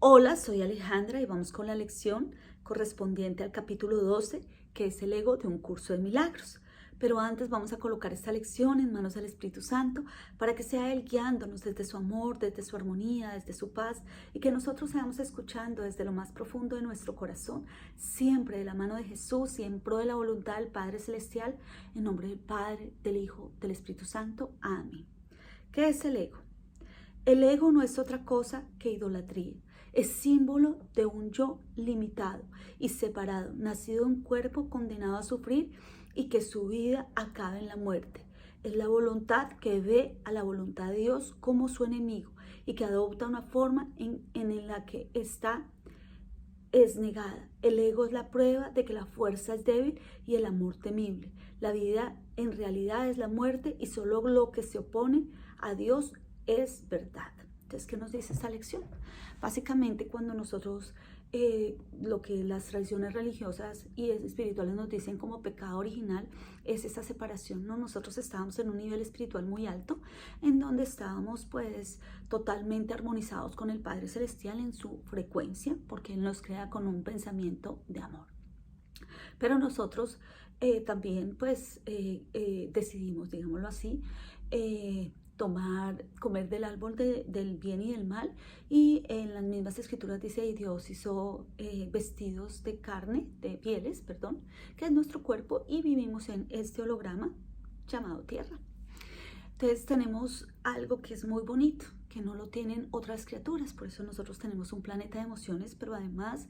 Hola, soy Alejandra y vamos con la lección correspondiente al capítulo 12, que es el ego de un curso de milagros. Pero antes vamos a colocar esta lección en manos del Espíritu Santo para que sea Él guiándonos desde su amor, desde su armonía, desde su paz y que nosotros seamos escuchando desde lo más profundo de nuestro corazón, siempre de la mano de Jesús y en pro de la voluntad del Padre Celestial, en nombre del Padre, del Hijo, del Espíritu Santo. Amén. ¿Qué es el ego? El ego no es otra cosa que idolatría. Es símbolo de un yo limitado y separado, nacido de un cuerpo condenado a sufrir y que su vida acaba en la muerte. Es la voluntad que ve a la voluntad de Dios como su enemigo y que adopta una forma en la que esta es negada. El ego es la prueba de que la fuerza es débil y el amor temible. La vida en realidad es la muerte y solo lo que se opone a Dios es verdad. Entonces, ¿qué nos dice esta lección? Básicamente, cuando nosotros, lo que las tradiciones religiosas y espirituales nos dicen como pecado original, es esa separación, ¿no? Nosotros estábamos en un nivel espiritual muy alto, en donde estábamos pues totalmente armonizados con el Padre Celestial en su frecuencia, porque Él nos crea con un pensamiento de amor. Pero nosotros también pues decidimos, digámoslo así, comer del árbol del bien y del mal, y en las mismas escrituras dice, y Dios hizo vestidos de carne, de pieles, perdón, que es nuestro cuerpo, y vivimos en este holograma llamado tierra. Entonces tenemos algo que es muy bonito, que no lo tienen otras criaturas, por eso nosotros tenemos un planeta de emociones, pero además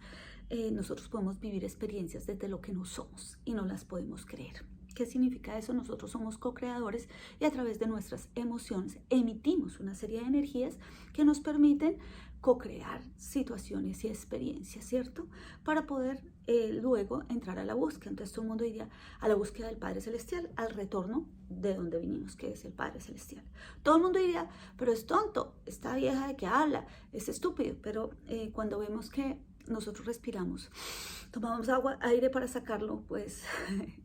nosotros podemos vivir experiencias desde lo que no somos y no las podemos creer. ¿Qué significa eso? Nosotros somos co-creadores y a través de nuestras emociones emitimos una serie de energías que nos permiten co-crear situaciones y experiencias, ¿cierto? Para poder luego entrar a la búsqueda. Entonces todo el mundo iría a la búsqueda del Padre Celestial, al retorno de donde vinimos, que es el Padre Celestial. Todo el mundo diría, pero es tonto, esta vieja de que habla, es estúpido, pero cuando vemos que nosotros respiramos, tomamos agua, aire para sacarlo, pues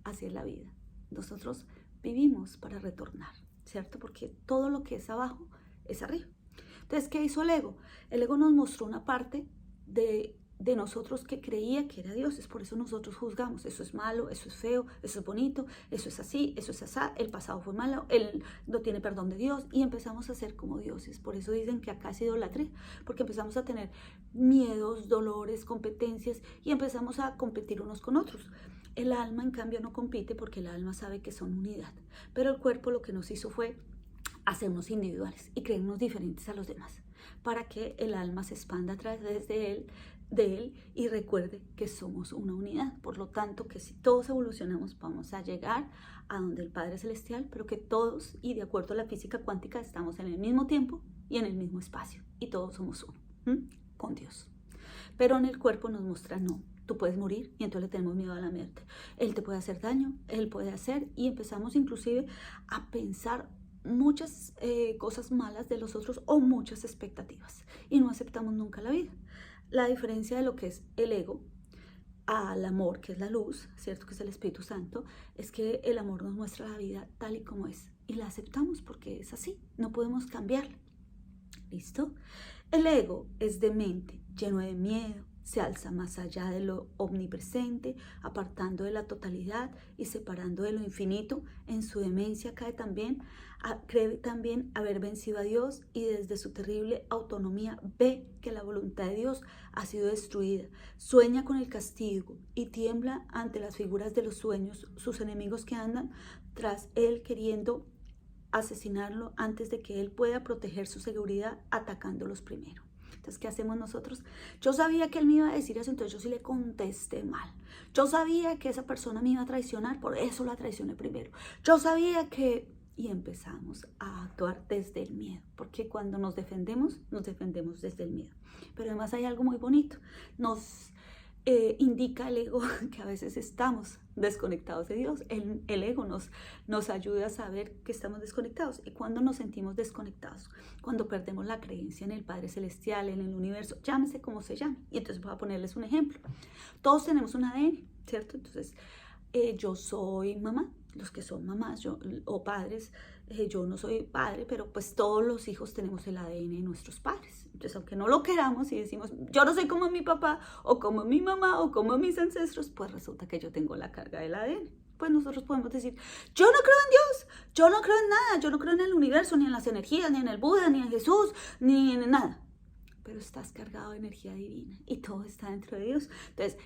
así es la vida. Nosotros vivimos para retornar, ¿cierto? Porque todo lo que es abajo es arriba. Entonces, ¿qué hizo el ego? El ego nos mostró una parte de nosotros que creía que era Dios. Es por eso nosotros juzgamos. Eso es malo, eso es feo, eso es bonito, eso es así, eso es asá. El pasado fue malo, él no tiene perdón de Dios. Y empezamos a ser como dioses. Por eso dicen que acá es idolatría. Porque empezamos a tener miedos, dolores, competencias y empezamos a competir unos con otros. El alma, en cambio, no compite porque el alma sabe que son unidad. Pero el cuerpo lo que nos hizo fue hacernos individuales y creernos diferentes a los demás, para que el alma se expanda a través de él y recuerde que somos una unidad. Por lo tanto, que si todos evolucionamos, vamos a llegar a donde el Padre Celestial, pero que todos, y de acuerdo a la física cuántica, estamos en el mismo tiempo y en el mismo espacio, y todos somos uno, con Dios. Pero en el cuerpo nos muestra no. Tú puedes morir y entonces le tenemos miedo a la muerte. Él te puede hacer daño, él puede hacer, y empezamos inclusive a pensar muchas cosas malas de los otros o muchas expectativas y no aceptamos nunca la vida. La diferencia de lo que es el ego al amor, que es la luz, ¿cierto? Que es el Espíritu Santo, es que el amor nos muestra la vida tal y como es y la aceptamos porque es así, no podemos cambiarla. ¿Listo? El ego es demente, lleno de miedo, se alza más allá de lo omnipresente, apartando de la totalidad y separando de lo infinito. En su demencia cree también haber vencido a Dios y desde su terrible autonomía ve que la voluntad de Dios ha sido destruida. Sueña con el castigo y tiembla ante las figuras de los sueños, sus enemigos que andan tras él queriendo asesinarlo antes de que él pueda proteger su seguridad atacándolos primero. Entonces, ¿qué hacemos nosotros? Yo sabía que él me iba a decir eso, entonces yo sí le contesté mal. Yo sabía que esa persona me iba a traicionar, por eso la traicioné primero. Yo sabía que... Y empezamos a actuar desde el miedo, porque cuando nos defendemos desde el miedo. Pero además hay algo muy bonito. Nos indica el ego que a veces estamos desconectados de Dios. El ego nos ayuda a saber que estamos desconectados. Y cuando nos sentimos desconectados, cuando perdemos la creencia en el Padre Celestial, en el universo, llámese como se llame. Y entonces voy a ponerles un ejemplo. Todos tenemos un ADN, ¿cierto? Entonces yo soy mamá, los que son mamás o padres yo no soy padre, pero pues todos los hijos tenemos el ADN de nuestros padres. Entonces, aunque no lo queramos y decimos, yo no soy como mi papá, o como mi mamá, o como mis ancestros, pues resulta que yo tengo la carga del ADN. Pues nosotros podemos decir, yo no creo en Dios, yo no creo en nada, yo no creo en el universo, ni en las energías, ni en el Buda, ni en Jesús, ni en nada. Pero estás cargado de energía divina y todo está dentro de Dios. Entonces,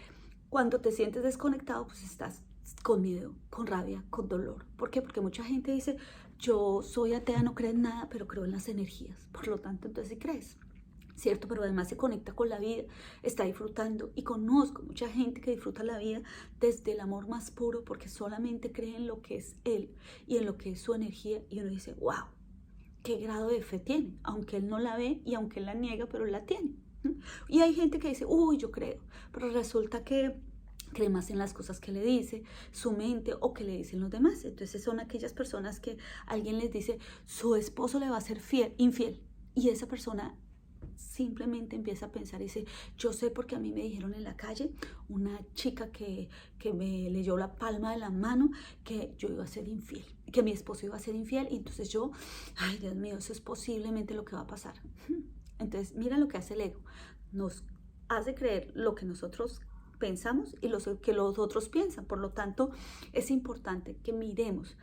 cuando te sientes desconectado, pues estás con miedo, con rabia, con dolor. ¿Por qué? Porque mucha gente dice, yo soy atea, no creo en nada, pero creo en las energías. Por lo tanto, entonces sí crees, ¿cierto? Pero además se conecta con la vida, está disfrutando. Y conozco mucha gente que disfruta la vida desde el amor más puro, porque solamente cree en lo que es él y en lo que es su energía. Y uno dice, wow, qué grado de fe tiene, aunque él no la ve y aunque él la niega, pero él la tiene. Y hay gente que dice, uy, yo creo, pero resulta que cree más en las cosas que le dice su mente o que le dicen los demás. Entonces son aquellas personas que alguien les dice, su esposo le va a ser infiel, y esa persona simplemente empieza a pensar y dice, yo sé porque a mí me dijeron en la calle, una chica que me leyó la palma de la mano, que yo iba a ser infiel, que mi esposo iba a ser infiel, y entonces yo, ay Dios mío, eso es posiblemente lo que va a pasar. Entonces mira lo que hace el ego, nos hace creer lo que nosotros pensamos y lo que los otros piensan. Por lo tanto, es importante que miremos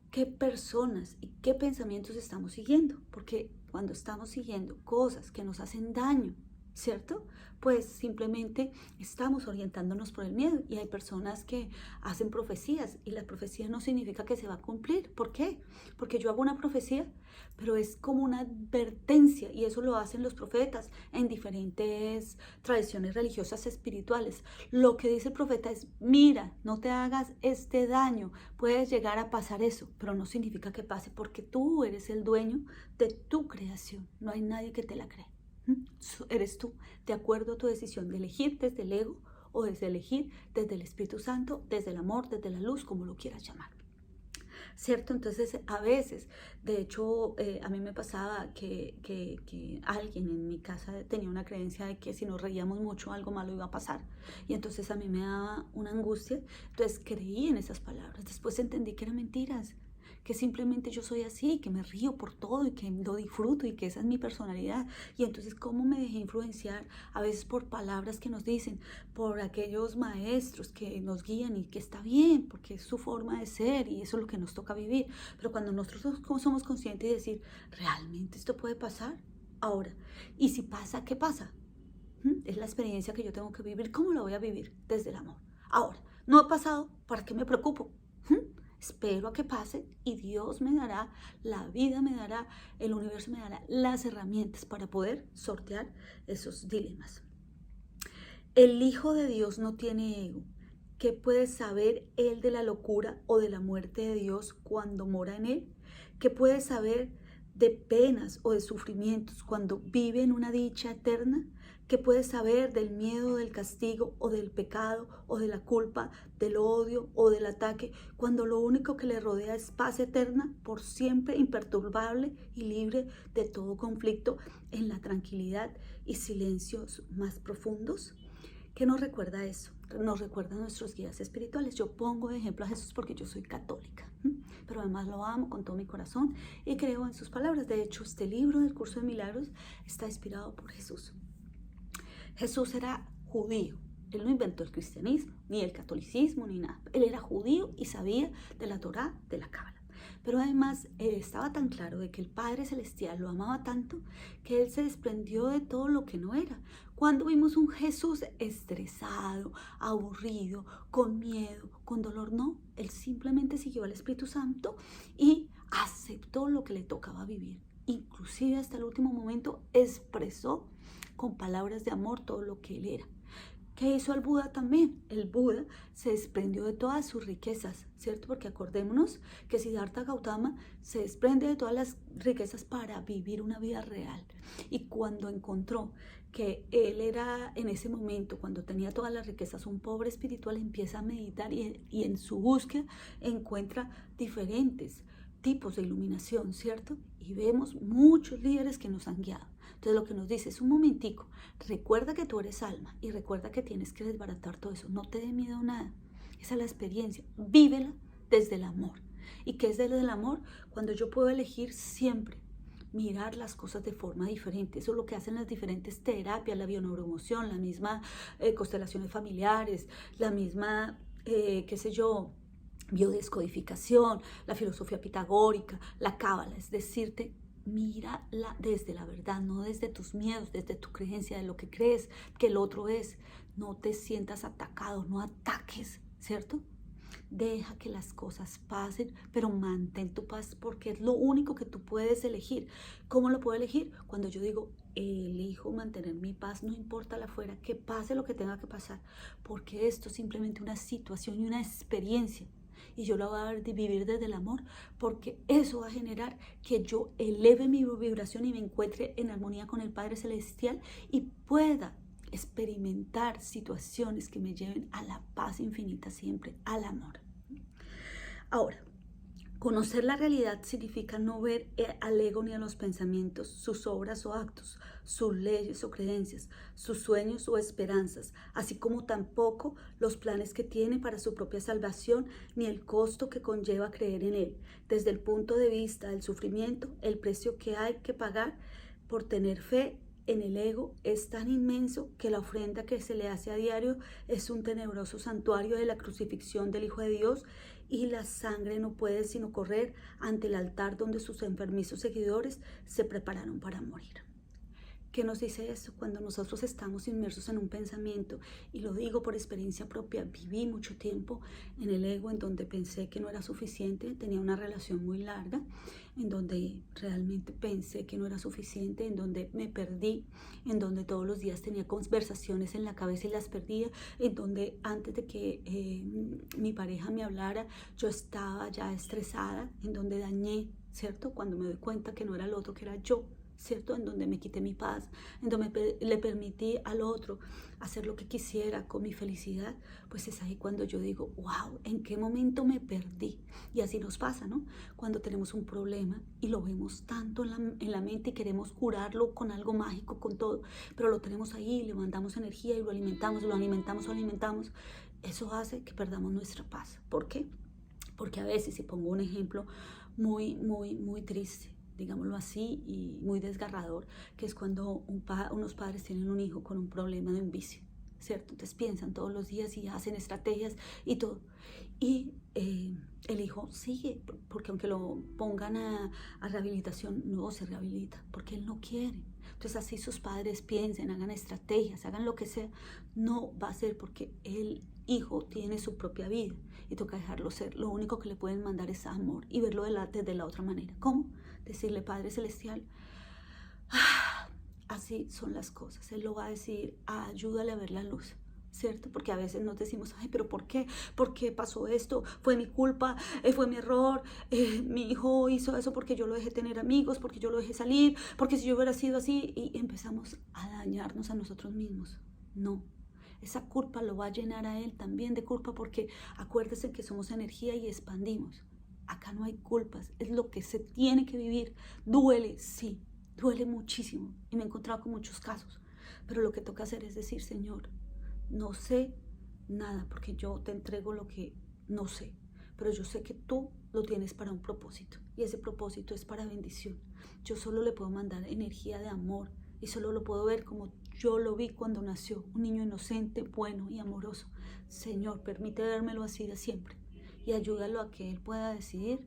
qué personas y qué pensamientos estamos siguiendo, porque cuando estamos siguiendo cosas que nos hacen daño, ¿cierto? Pues simplemente estamos orientándonos por el miedo. Y hay personas que hacen profecías y la profecía no significa que se va a cumplir. ¿Por qué? Porque yo hago una profecía, pero es como una advertencia, y eso lo hacen los profetas en diferentes tradiciones religiosas espirituales. Lo que dice el profeta es, mira, no te hagas este daño, puedes llegar a pasar eso, pero no significa que pase, porque tú eres el dueño de tu creación, no hay nadie que te la cree. Eres tú, de acuerdo a tu decisión de elegir desde el ego o desde elegir desde el Espíritu Santo, desde el amor, desde la luz, como lo quieras llamar, ¿cierto? Entonces, a veces, de hecho, a mí me pasaba que alguien en mi casa tenía una creencia de que si nos reíamos mucho, algo malo iba a pasar. Y entonces a mí me daba una angustia. Entonces creí en esas palabras. Después entendí que eran mentiras, que simplemente yo soy así, que me río por todo y que lo disfruto y que esa es mi personalidad. Y entonces, ¿cómo me dejé influenciar a veces por palabras que nos dicen, por aquellos maestros que nos guían, y que está bien, porque es su forma de ser y eso es lo que nos toca vivir? Pero cuando nosotros somos conscientes de decir, ¿realmente esto puede pasar? Ahora, ¿y si pasa, qué pasa? Es la experiencia que yo tengo que vivir. ¿Cómo la voy a vivir? Desde el amor. Ahora, no ha pasado, ¿para qué me preocupo? Espero a que pase y Dios me dará, la vida me dará, el universo me dará las herramientas para poder sortear esos dilemas. El Hijo de Dios no tiene ego. ¿Qué puede saber él de la locura o de la muerte de Dios cuando mora en él? ¿Qué puede saber de penas o de sufrimientos cuando vive en una dicha eterna? ¿Qué puede saber del miedo, del castigo o del pecado o de la culpa, del odio o del ataque, cuando lo único que le rodea es paz eterna, por siempre imperturbable y libre de todo conflicto, en la tranquilidad y silencios más profundos? ¿Qué nos recuerda eso? Nos recuerda a nuestros guías espirituales. Yo pongo de ejemplo a Jesús porque yo soy católica, pero además lo amo con todo mi corazón y creo en sus palabras. De hecho, este libro del Curso de Milagros está inspirado por Jesús. Jesús era judío. Él no inventó el cristianismo, ni el catolicismo, ni nada. Él era judío y sabía de la Torá, de la Cábala. Pero además, él estaba tan claro de que el Padre Celestial lo amaba tanto que él se desprendió de todo lo que no era. Cuando vimos un Jesús estresado, aburrido, con miedo, con dolor, no. Él simplemente siguió al Espíritu Santo y aceptó lo que le tocaba vivir. Inclusive hasta el último momento expresó con palabras de amor todo lo que él era. ¿Qué hizo el Buda también? El Buda se desprendió de todas sus riquezas, ¿cierto? Porque acordémonos que Siddhartha Gautama se desprende de todas las riquezas para vivir una vida real. Y cuando encontró que él era en ese momento, cuando tenía todas las riquezas, un pobre espiritual, empieza a meditar y en su búsqueda encuentra diferentes tipos de iluminación, ¿cierto? Y vemos muchos líderes que nos han guiado. Entonces lo que nos dice es un momentico, recuerda que tú eres alma y recuerda que tienes que desbaratar todo eso, no te dé miedo a nada, esa es la experiencia, vívela desde el amor. ¿Y qué es desde el amor? Cuando yo puedo elegir siempre mirar las cosas de forma diferente. Eso es lo que hacen las diferentes terapias, la bioneuroemoción, la misma constelaciones familiares, la misma, qué sé yo, biodescodificación, la filosofía pitagórica, la cábala, es decirte, mírala desde la verdad, no desde tus miedos, desde tu creencia, de lo que crees que el otro es. No te sientas atacado, no ataques, ¿cierto? Deja que las cosas pasen, pero mantén tu paz porque es lo único que tú puedes elegir. ¿Cómo lo puedo elegir? Cuando yo digo, elijo mantener mi paz, no importa la afuera, que pase lo que tenga que pasar, porque esto es simplemente una situación y una experiencia. Y yo la voy a vivir desde el amor, porque eso va a generar que yo eleve mi vibración y me encuentre en armonía con el Padre Celestial y pueda experimentar situaciones que me lleven a la paz infinita siempre, al amor. Ahora, conocer la realidad significa no ver al ego ni a los pensamientos, sus obras o actos, sus leyes o creencias, sus sueños o esperanzas, así como tampoco los planes que tiene para su propia salvación ni el costo que conlleva creer en él. Desde el punto de vista del sufrimiento, el precio que hay que pagar por tener fe en el ego es tan inmenso que la ofrenda que se le hace a diario es un tenebroso santuario de la crucifixión del Hijo de Dios y la sangre no puede sino correr ante el altar donde sus enfermizos seguidores se prepararon para morir. ¿Qué nos dice eso? Cuando nosotros estamos inmersos en un pensamiento, y lo digo por experiencia propia, viví mucho tiempo en el ego en donde pensé que no era suficiente, tenía una relación muy larga, en donde realmente pensé que no era suficiente, en donde me perdí, en donde todos los días tenía conversaciones en la cabeza y las perdía, en donde antes de que mi pareja me hablara, yo estaba ya estresada, en donde dañé, ¿cierto? Cuando me doy cuenta que no era el otro, que era yo, ¿cierto? En donde me quité mi paz, en donde le permití al otro hacer lo que quisiera con mi felicidad, pues es ahí cuando yo digo, wow, ¿en qué momento me perdí? Y así nos pasa, ¿no? Cuando tenemos un problema y lo vemos tanto en la mente y queremos curarlo con algo mágico, con todo, pero lo tenemos ahí, le mandamos energía y lo alimentamos, eso hace que perdamos nuestra paz. ¿Por qué? Porque a veces, si pongo un ejemplo muy triste, digámoslo así, y muy desgarrador, que es cuando unos padres tienen un hijo con un problema de un vicio, ¿cierto? Entonces piensan todos los días y hacen estrategias y todo. Y el hijo sigue, porque aunque lo pongan a rehabilitación, no se rehabilita, porque él no quiere. Entonces así sus padres piensen, hagan estrategias, hagan lo que sea, no va a ser porque el hijo tiene su propia vida y toca dejarlo ser. Lo único que le pueden mandar es amor y verlo desde la otra manera. ¿Cómo? Decirle, Padre Celestial, así son las cosas. Él lo va a decir, ayúdale a ver la luz, ¿cierto? Porque a veces nos decimos, ay, pero ¿por qué? ¿Por qué pasó esto? Fue mi culpa, fue mi error, mi hijo hizo eso porque yo lo dejé tener amigos, porque yo lo dejé salir, porque si yo hubiera sido así, y empezamos a dañarnos a nosotros mismos. No. Esa culpa lo va a llenar a él también de culpa, porque acuérdese que somos energía y expandimos. Acá no hay culpas, es lo que se tiene que vivir. Duele, sí, duele muchísimo y me he encontrado con muchos casos, pero lo que toca hacer es decir, Señor, no sé nada porque yo te entrego lo que no sé, pero yo sé que tú lo tienes para un propósito y ese propósito es para bendición. Yo solo le puedo mandar energía de amor y solo lo puedo ver como yo lo vi cuando nació, un niño inocente, bueno y amoroso. Señor, permite vérmelo así de siempre y ayúdalo a que él pueda decidir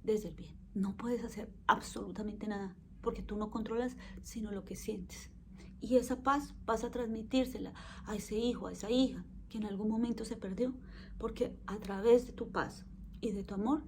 desde el bien. No puedes hacer absolutamente nada porque tú no controlas sino lo que sientes. Y esa paz vas a transmitírsela a ese hijo, a esa hija que en algún momento se perdió, porque a través de tu paz y de tu amor,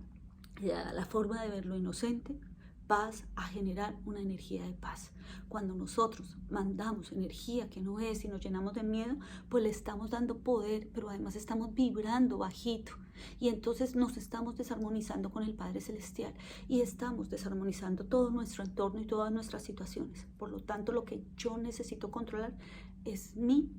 y de la forma de ver lo inocente, vas a generar una energía de paz. Cuando nosotros mandamos energía que no es y nos llenamos de miedo, pues le estamos dando poder, pero además estamos vibrando bajito. Y entonces nos estamos desarmonizando con el Padre Celestial y estamos desarmonizando todo nuestro entorno y todas nuestras situaciones. Por lo tanto, lo que yo necesito controlar es mi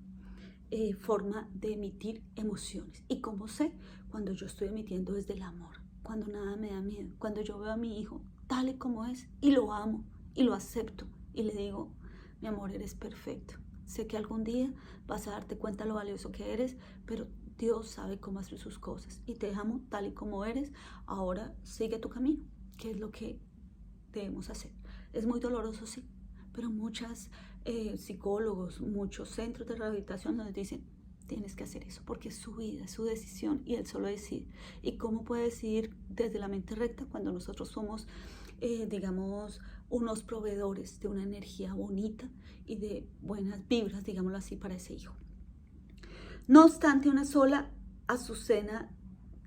forma de emitir emociones. ¿Y cómo sé? Cuando yo estoy emitiendo desde el amor, cuando nada me da miedo, cuando yo veo a mi hijo tal y como es y lo amo y lo acepto y le digo, mi amor, eres perfecto. Sé que algún día vas a darte cuenta lo valioso que eres, pero Dios sabe cómo hacer sus cosas y te amo tal y como eres. Ahora sigue tu camino, que es lo que debemos hacer. Es muy doloroso, sí, pero muchos psicólogos, muchos centros de rehabilitación nos dicen, tienes que hacer eso porque es su vida, es su decisión y él solo decide. ¿Y cómo puede decidir desde la mente recta cuando nosotros somos, digamos, unos proveedores de una energía bonita y de buenas vibras, digámoslo así, para ese hijo? No obstante, una sola azucena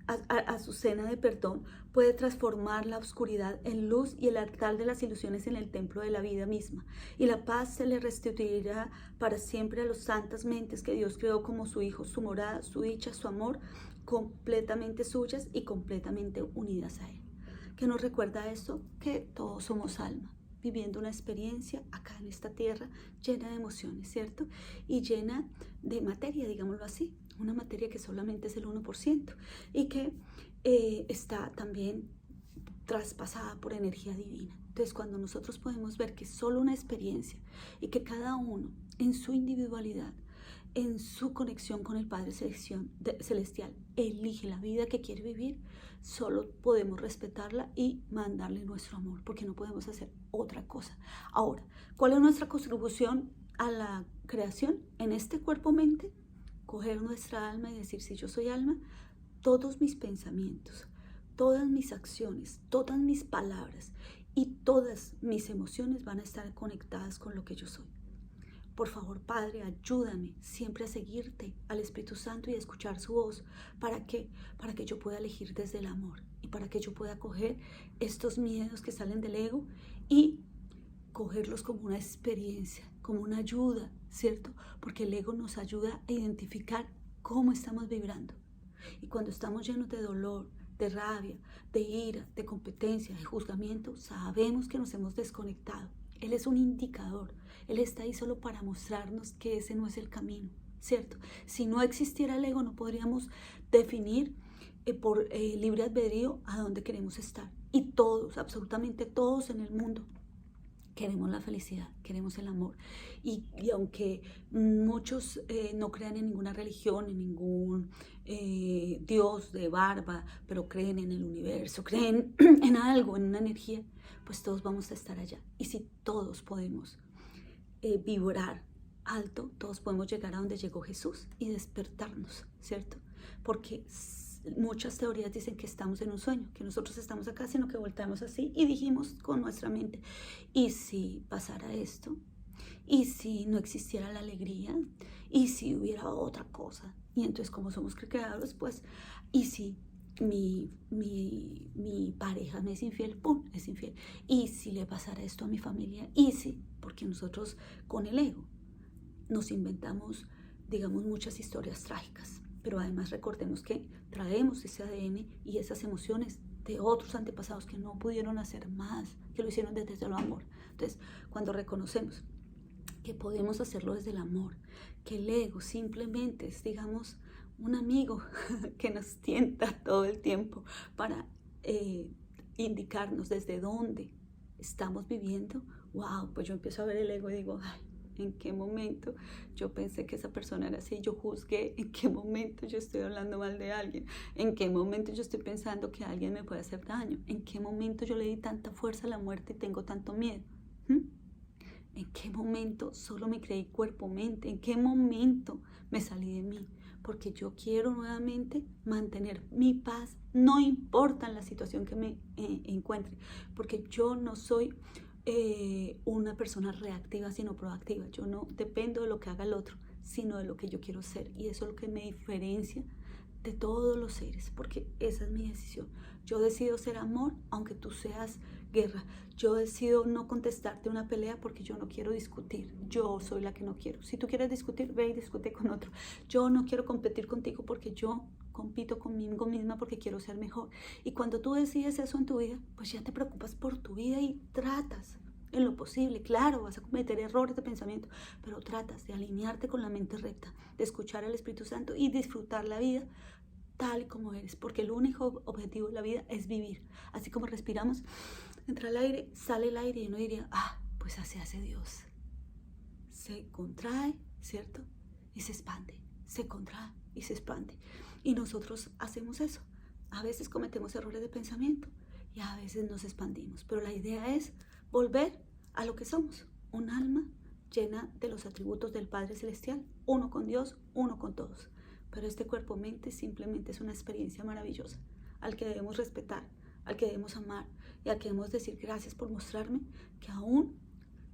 de perdón puede transformar la oscuridad en luz y el altar de las ilusiones en el templo de la vida misma. Y la paz se le restituirá para siempre a las santas mentes que Dios creó como su hijo, su morada, su dicha, su amor, completamente suyas y completamente unidas a Él. ¿Qué nos recuerda esto? Que todos somos alma, viviendo una experiencia acá en esta tierra llena de emociones, ¿cierto? Y llena de materia, digámoslo así. Una materia que solamente es el 1% y que está también traspasada por energía divina. Entonces, cuando nosotros podemos ver que es solo una experiencia y que cada uno en su individualidad, en su conexión con el Padre Celestial, elige la vida que quiere vivir, solo podemos respetarla y mandarle nuestro amor, porque no podemos hacer otra cosa. Ahora, ¿cuál es nuestra contribución a la creación en este cuerpo-mente? Coger nuestra alma y decir, si yo soy alma, todos mis pensamientos, todas mis acciones, todas mis palabras y todas mis emociones van a estar conectadas con lo que yo soy. Por favor, Padre, ayúdame siempre a seguirte, al Espíritu Santo, y a escuchar su voz. ¿Para qué? Para que yo pueda elegir desde el amor y para que yo pueda coger estos miedos que salen del ego y cogerlos como una experiencia, como una ayuda, ¿cierto? Porque el ego nos ayuda a identificar cómo estamos vibrando. Y cuando estamos llenos de dolor, de rabia, de ira, de competencia, de juzgamiento, sabemos que nos hemos desconectado. Él es un indicador. Él está ahí solo para mostrarnos que ese no es el camino, ¿cierto? Si no existiera el ego, no podríamos definir por libre albedrío a dónde queremos estar. Y todos, absolutamente todos en el mundo, queremos la felicidad, queremos el amor. Y aunque muchos no crean en ninguna religión, en ningún Dios de barba, pero creen en el universo, creen en algo, en una energía, pues todos vamos a estar allá. Y si todos podemos vibrar alto, todos podemos llegar a donde llegó Jesús y despertarnos, ¿cierto? Porque muchas teorías dicen que estamos en un sueño, que nosotros estamos acá, sino que volteamos así y dijimos con nuestra mente, ¿y si pasara esto? ¿Y si no existiera la alegría? ¿Y si hubiera otra cosa? Y entonces, como somos creadores, pues, ¿y si mi pareja me es infiel? ¡Pum! Es infiel. ¿Y si le pasara esto a mi familia? ¿Y si? Porque nosotros con el ego nos inventamos, digamos, muchas historias trágicas. Pero además recordemos que traemos ese ADN y esas emociones de otros antepasados que no pudieron hacer más, que lo hicieron desde el amor. Entonces, cuando reconocemos que podemos hacerlo desde el amor, que el ego simplemente es, digamos, un amigo que nos tienta todo el tiempo para indicarnos desde dónde estamos viviendo, wow, pues yo empiezo a ver el ego y digo, ay, ¿en qué momento yo pensé que esa persona era así? Yo juzgué. ¿En qué momento yo estoy hablando mal de alguien? ¿En qué momento yo estoy pensando que alguien me puede hacer daño? ¿En qué momento yo le di tanta fuerza a la muerte y tengo tanto miedo? ¿En qué momento solo me creí cuerpo-mente? ¿En qué momento me salí de mí? Porque yo quiero nuevamente mantener mi paz, no importa la situación que me encuentre, porque yo no soy una persona reactiva, sino proactiva. Yo no dependo de lo que haga el otro, sino de lo que yo quiero ser. Y eso es lo que me diferencia de todos los seres, porque esa es mi decisión. Yo decido ser amor, aunque tú seas guerra. Yo decido no contestarte una pelea porque yo no quiero discutir. Yo soy la que no quiero. Si tú quieres discutir, ve y discute con otro. Yo no quiero competir contigo porque yo compito conmigo misma porque quiero ser mejor. Y cuando tú decides eso en tu vida, pues ya te preocupas por tu vida y tratas en lo posible. Claro, vas a cometer errores de pensamiento, pero tratas de alinearte con la mente recta, de escuchar al Espíritu Santo y disfrutar la vida tal y como eres, porque el único objetivo de la vida es vivir. Así como respiramos, entra el aire, sale el aire y uno diría, pues así hace Dios. Se contrae, ¿cierto? Y se expande. se contrae y se expande. Y nosotros hacemos eso. A veces cometemos errores de pensamiento y a veces nos expandimos. Pero la idea es volver a lo que somos, un alma llena de los atributos del Padre Celestial, uno con Dios, uno con todos. Pero este cuerpo-mente simplemente es una experiencia maravillosa, al que debemos respetar, al que debemos amar y al que debemos decir gracias por mostrarme que aún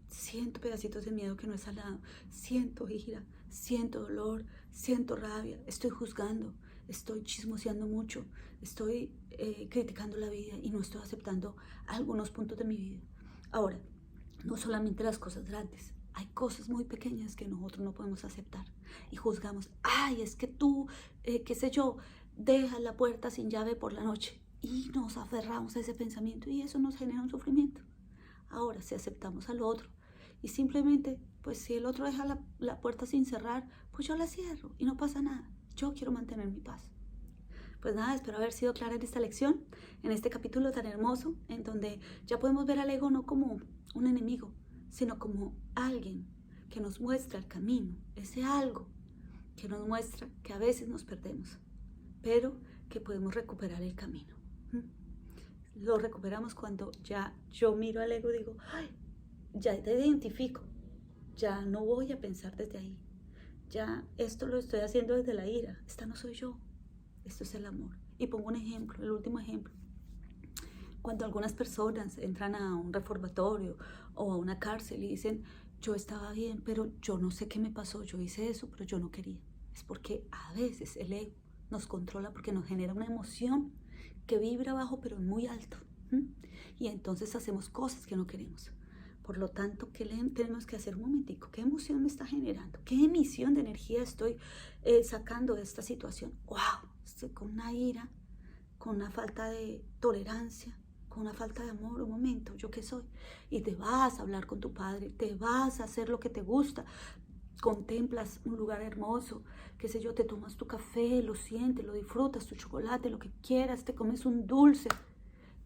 siento pedacitos de miedo que no he sanado, siento ira, siento dolor, siento rabia, estoy juzgando, estoy chismoseando mucho, estoy criticando la vida y no estoy aceptando algunos puntos de mi vida. Ahora, no solamente las cosas grandes, hay cosas muy pequeñas que nosotros no podemos aceptar y juzgamos. Ay, es que tú, qué sé yo, dejas la puerta sin llave por la noche y nos aferramos a ese pensamiento y eso nos genera un sufrimiento. Ahora, si aceptamos al otro y simplemente, pues si el otro deja la puerta sin cerrar, pues yo la cierro y no pasa nada. Yo quiero mantener mi paz. Pues nada, espero haber sido clara en esta lección, en este capítulo tan hermoso, en donde ya podemos ver al ego no como un enemigo, sino como alguien que nos muestra el camino, ese algo que nos muestra que a veces nos perdemos, pero que podemos recuperar el camino. Lo recuperamos cuando ya yo miro al ego y digo, ay, ya te identifico, ya no voy a pensar desde ahí, ya esto lo estoy haciendo desde la ira, esta no soy yo, esto es el amor. Y pongo un ejemplo, el último ejemplo. Cuando algunas personas entran a un reformatorio o a una cárcel y dicen, yo estaba bien, pero yo no sé qué me pasó, yo hice eso, pero yo no quería. Es porque a veces el ego nos controla porque nos genera una emoción que vibra bajo pero muy alto. Y entonces hacemos cosas que no queremos. Por lo tanto, ¿qué tenemos que hacer? Un momentico, ¿qué emoción me está generando? ¿Qué emisión de energía estoy sacando de esta situación? ¡Wow! Estoy con una ira, con una falta de tolerancia, con una falta de amor. Un momento, ¿yo qué soy? Y te vas a hablar con tu padre, te vas a hacer lo que te gusta, contemplas un lugar hermoso, qué sé yo, te tomas tu café, lo sientes, lo disfrutas, tu chocolate, lo que quieras, te comes un dulce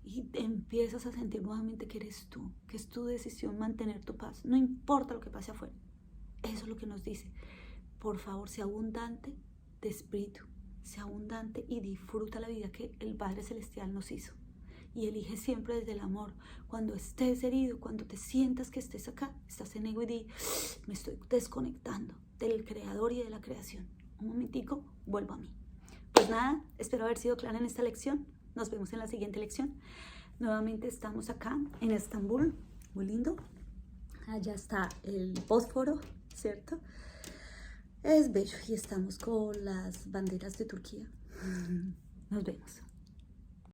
y te empiezas a sentir nuevamente que eres tú, que es tu decisión mantener tu paz, no importa lo que pase afuera. Eso es lo que nos dice. Por favor, sea abundante de espíritu, sea abundante y disfruta la vida que el Padre Celestial nos hizo. Y elige siempre desde el amor. Cuando estés herido, cuando te sientas que estés acá, estás en ego y di, me estoy desconectando del Creador y de la creación. Un momentico, vuelvo a mí. Pues nada, espero haber sido clara en esta lección. Nos vemos en la siguiente lección. Nuevamente estamos acá en Estambul, muy lindo. Allá está el Bósforo, ¿cierto? Es bello y estamos con las banderas de Turquía. Nos vemos.